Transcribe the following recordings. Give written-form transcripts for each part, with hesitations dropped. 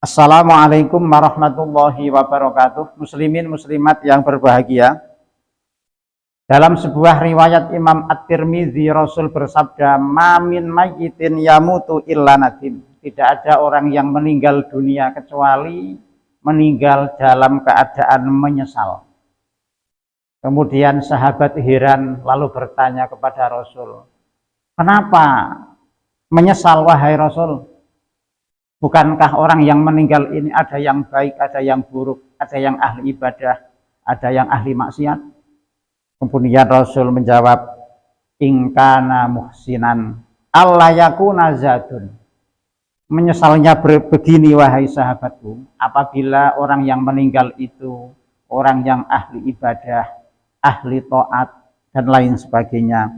Assalamualaikum warahmatullahi wabarakatuh. Muslimin muslimat yang berbahagia. Dalam sebuah riwayat Imam At-Tirmidzi, Rasul bersabda, "Ma min mayyitin yamutu illa nadim." Tidak ada orang yang meninggal dunia kecuali meninggal dalam keadaan menyesal. Kemudian sahabat heran lalu bertanya kepada Rasul, "Kenapa menyesal wahai Rasul? Bukankah orang yang meninggal ini ada yang baik, ada yang buruk, ada yang ahli ibadah, ada yang ahli maksiat?" Kemudian Rasul menjawab, "Ingkana muhsinan alla yakuna zadun." Menyesalnya begini wahai sahabatku, apabila orang yang meninggal itu orang yang ahli ibadah, ahli taat, dan lain sebagainya.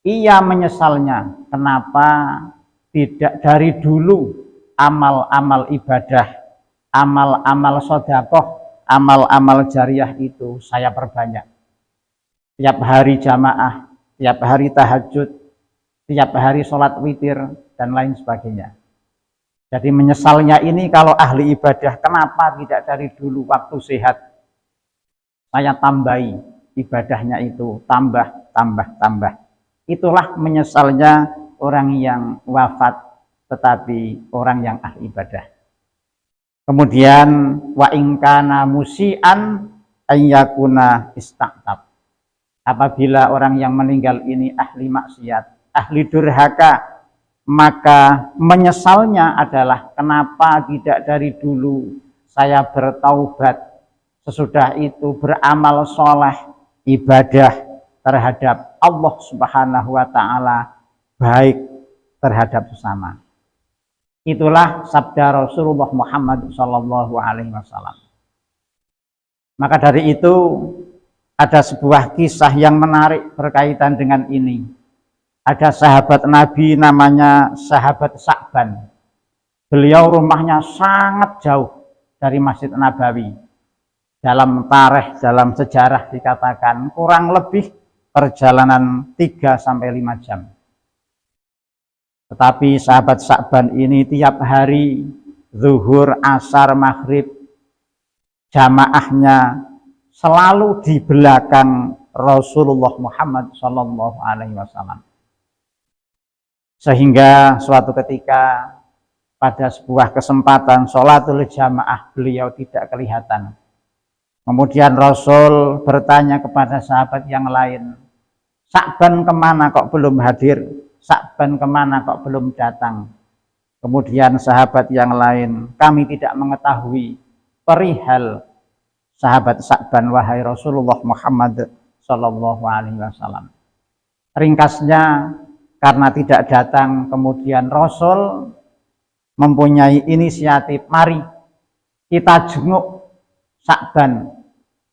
Ia menyesalnya, kenapa tidak dari dulu amal-amal ibadah, amal-amal sedekah, amal-amal jariah itu saya perbanyak. Tiap hari jamaah, tiap hari tahajud, tiap hari sholat witir, dan lain sebagainya. Jadi menyesalnya ini kalau ahli ibadah, kenapa tidak dari dulu waktu sehat saya tambahi ibadahnya itu, tambah. Itulah menyesalnya orang yang wafat tetapi orang yang ahli ibadah. Kemudian wa ingkana musian ayyakuna istaqtab. Apabila orang yang meninggal ini ahli maksiat, ahli durhaka, maka menyesalnya adalah kenapa tidak dari dulu saya bertaubat, sesudah itu beramal soleh, ibadah terhadap Allah Subhanahu wa Ta'ala, baik terhadap sesama. Itulah sabda Rasulullah Muhammad Sallallahu Alaihi Wasallam. Maka dari itu ada sebuah kisah yang menarik berkaitan dengan ini. Ada sahabat Nabi namanya sahabat Sa'ban. Beliau rumahnya sangat jauh dari Masjid Nabawi. Dalam tarikh, dalam sejarah dikatakan kurang lebih perjalanan 3-5 jam. Tetapi sahabat Sa'ban ini tiap hari zuhur, asar, maghrib, jamaahnya selalu di belakang Rasulullah Muhammad Sallallahu Alaihi Wasallam. Sehingga suatu ketika pada sebuah kesempatan sholatul jamaah beliau tidak kelihatan. Kemudian Rasul bertanya kepada sahabat yang lain, "Sa'ban kemana kok belum hadir? Sa'ban kemana kok belum datang?" Kemudian sahabat yang lain, "Kami tidak mengetahui perihal sahabat Sa'ban wahai Rasulullah Muhammad Sallallahu Alaihi Wasallam." Ringkasnya, karena tidak datang, kemudian Rasul mempunyai inisiatif, mari kita jenguk Sa'ban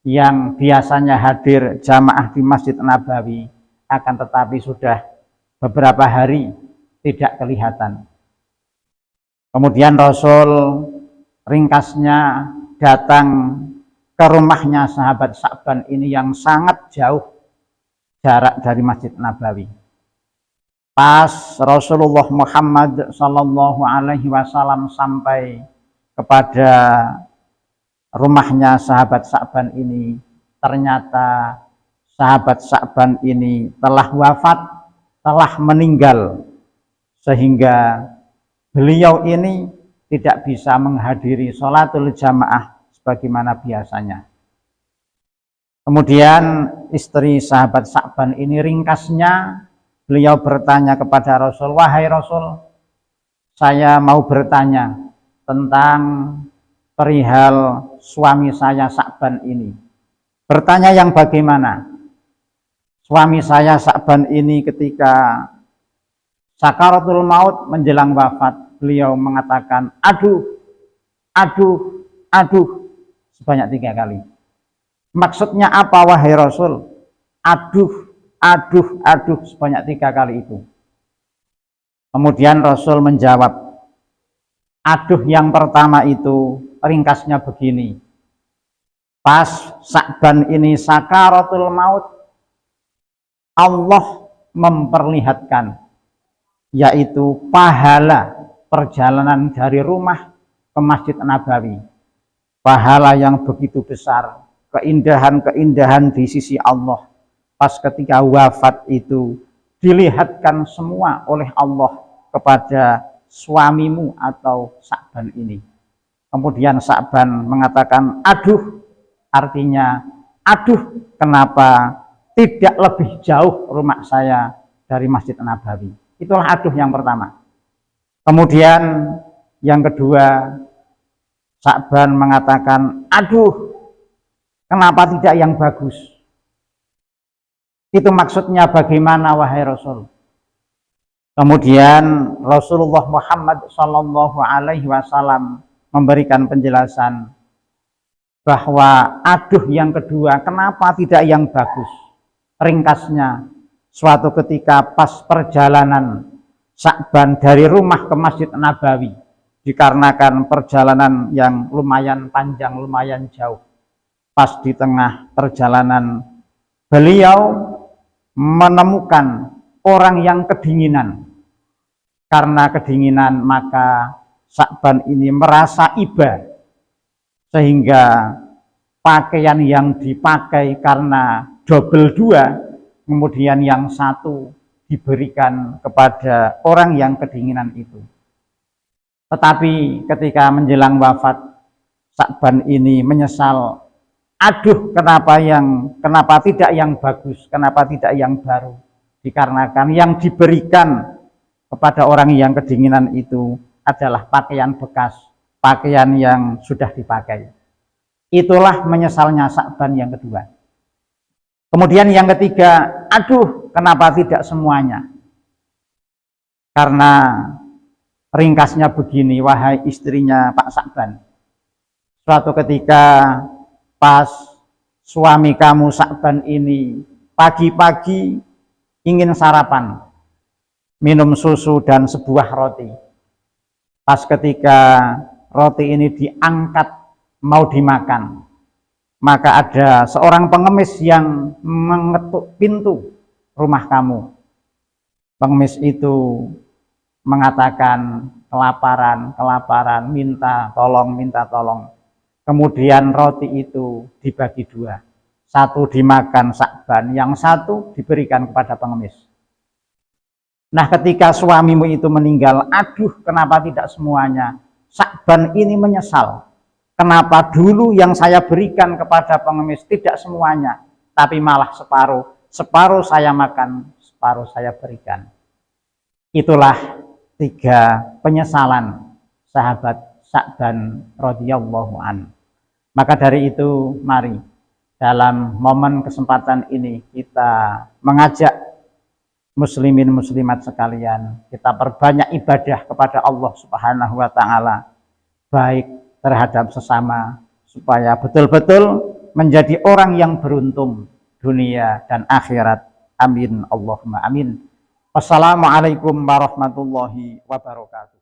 yang biasanya hadir jamaah di Masjid Nabawi, akan tetapi sudah beberapa hari tidak kelihatan. Kemudian Rasul ringkasnya datang ke rumahnya sahabat Sa'ban ini yang sangat jauh jarak dari Masjid Nabawi. Pas Rasulullah Muhammad Sallallahu Alaihi Wasallam sampai kepada rumahnya sahabat Sa'ban ini, ternyata sahabat Sa'ban ini telah wafat, telah meninggal, sehingga beliau ini tidak bisa menghadiri sholatul jamaah sebagaimana biasanya. Kemudian istri sahabat Sa'ban ini ringkasnya beliau bertanya kepada Rasul, "Wahai Rasul, saya mau bertanya tentang perihal suami saya Sa'ban ini." Bertanya yang bagaimana? Suami saya Sa'ban ini ketika sakaratul maut menjelang wafat, beliau mengatakan aduh sebanyak 3 kali. Maksudnya apa wahai Rasul? Aduh sebanyak 3 kali itu. Kemudian Rasul menjawab, aduh yang pertama itu ringkasnya begini. Pas Sa'ban ini sakaratul maut, Allah memperlihatkan, yaitu pahala perjalanan dari rumah ke Masjid Nabawi. Pahala yang begitu besar, keindahan-keindahan di sisi Allah. Pas ketika wafat itu dilihatkan semua oleh Allah kepada suamimu atau Sa'ban ini. Kemudian Sa'ban mengatakan, aduh, artinya, aduh, kenapa tidak lebih jauh rumah saya dari Masjid Nabawi. Itulah aduh yang pertama. Kemudian yang kedua, Sa'ban mengatakan, aduh, kenapa tidak yang bagus? Itu maksudnya bagaimana wahai Rasul? Kemudian Rasulullah Muhammad Sallallahu Alaihi Wasallam memberikan penjelasan bahwa aduh yang kedua, kenapa tidak yang bagus? Ringkasnya, suatu ketika pas perjalanan Sa'ban dari rumah ke Masjid Nabawi, dikarenakan perjalanan yang lumayan panjang, lumayan jauh. Pas di tengah perjalanan, beliau menemukan orang yang kedinginan. Karena kedinginan, maka Sa'ban ini merasa iba, sehingga pakaian yang dipakai karena double dua, kemudian yang satu diberikan kepada orang yang kedinginan itu. Tetapi ketika menjelang wafat, Sa'ban ini menyesal, aduh, kenapa tidak yang bagus, kenapa tidak yang baru? Dikarenakan yang diberikan kepada orang yang kedinginan itu adalah pakaian bekas, pakaian yang sudah dipakai. Itulah menyesalnya Sa'ban yang kedua. Kemudian yang ketiga, aduh, kenapa tidak semuanya? Karena ringkasnya begini, wahai istrinya Pak Sa'ban. Suatu ketika pas suami kamu Sa'ban ini pagi-pagi ingin sarapan, minum susu dan sebuah roti. Pas ketika roti ini diangkat mau dimakan, maka ada seorang pengemis yang mengetuk pintu rumah kamu. Pengemis itu mengatakan kelaparan, minta tolong. Kemudian roti itu dibagi dua. Satu dimakan Sa'ban, yang satu diberikan kepada pengemis. Nah, ketika suamimu itu meninggal, aduh, kenapa tidak semuanya? Sa'ban ini menyesal. Kenapa dulu yang saya berikan kepada pengemis tidak semuanya, tapi malah separuh saya makan, separuh saya berikan. Itulah 3 penyesalan sahabat Sa'ban radhiyallahu an. Maka dari itu, mari dalam momen kesempatan ini kita mengajak muslimin muslimat sekalian, kita perbanyak ibadah kepada Allah Subhanahu wa taala, baik terhadap sesama, supaya betul-betul menjadi orang yang beruntung dunia dan akhirat. Amin Allahumma amin. Wassalamualaikum warahmatullahi wabarakatuh.